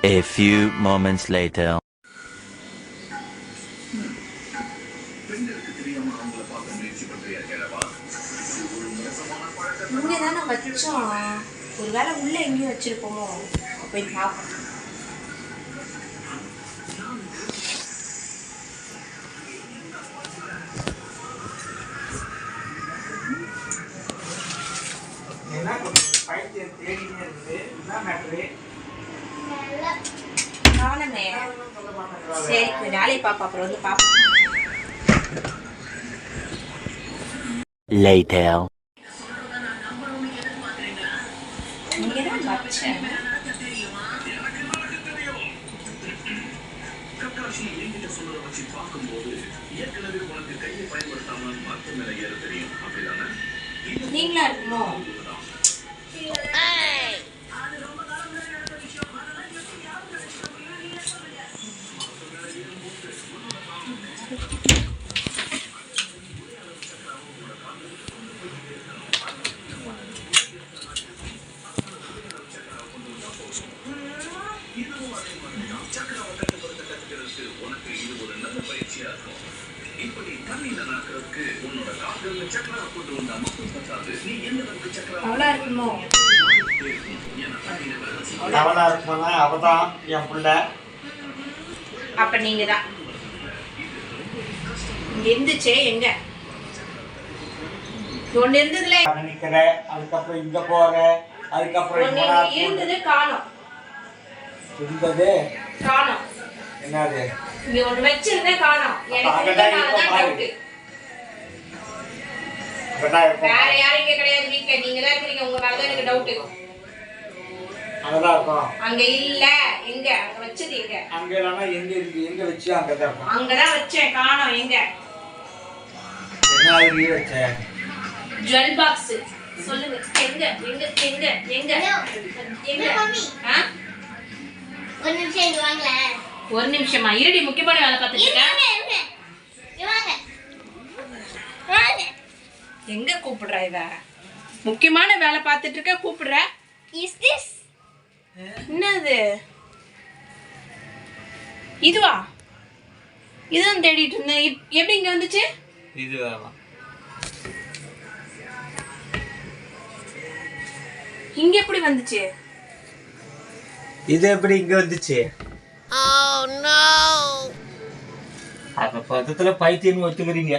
A few moments later. இங்கே தானே வச்சோம், ஒரு வேளை உள்ளே எங்கேயும் வச்சிருப்போமோ போய் பார்ப்போம். நானுமே சரி வேலையை பார்ப்போம், அப்புறம் வந்து பார்ப்போம். Later. இங்கே தான் வச்சேன். நீங்களா இருக்குமோ? அவளா இருக்குமோ? அவளா இருக்குமா? அவதான் என் பிள்ளை. அப்ப நீங்க தான் இங்க இருந்துச்சே. எங்க ஒண்ணு இருந்ததுல நிக்கிற, அதுக்கப்புறம் இங்க போற, அதுக்கப்புறம் இருந்தது காணோம். இருந்தது காணோம். என்னது? இங்க ஒண்ணு வச்சிருந்தே காணோம். எனக்கு டவுட். வேற யாரும் இங்க கிடையாது வீட்ல, நீங்க தான் இருக்கீங்க. உங்க மேலதான் எனக்கு டவுட். அங்கதான் இருக்கும். அங்க இல்ல. எங்க அங்க வச்சது? எங்க அங்க இல்லனா எங்க இருக்கு? எங்க வச்சு? அங்கதான் இருக்கும். அங்கதான் வச்சேன், காணோம். எங்க என்ன ஆளு வச்ச? ஜுவல் பாக்ஸ் சொல்லுங்க. எங்க எங்க எங்க எங்க எங்க மம்மி? ஒரு நிமிஷம் இங்க வாங்க. ஒரு நிமிஷமா இருடி, முக்கியமான வேலை பார்த்துட்டு இருக்கேன். எங்க கூப்பிடுற? இவ முக்கியமான வேலை பார்த்துட்டு இருக்க, கூப்பிடுற. இஸ் திஸ் என்னது? இதுவா? இதுதான் தேடிட்டு இருந்தேன். எப்படி இங்க வந்துச்சு? இது வேணாம். இங்க எப்படி வந்துச்சு? இது எப்படி இங்க வந்துச்சு? Oh no. அப்ப பக்கத்துல பைத்தியம் ஒத்துக்கிறீங்க.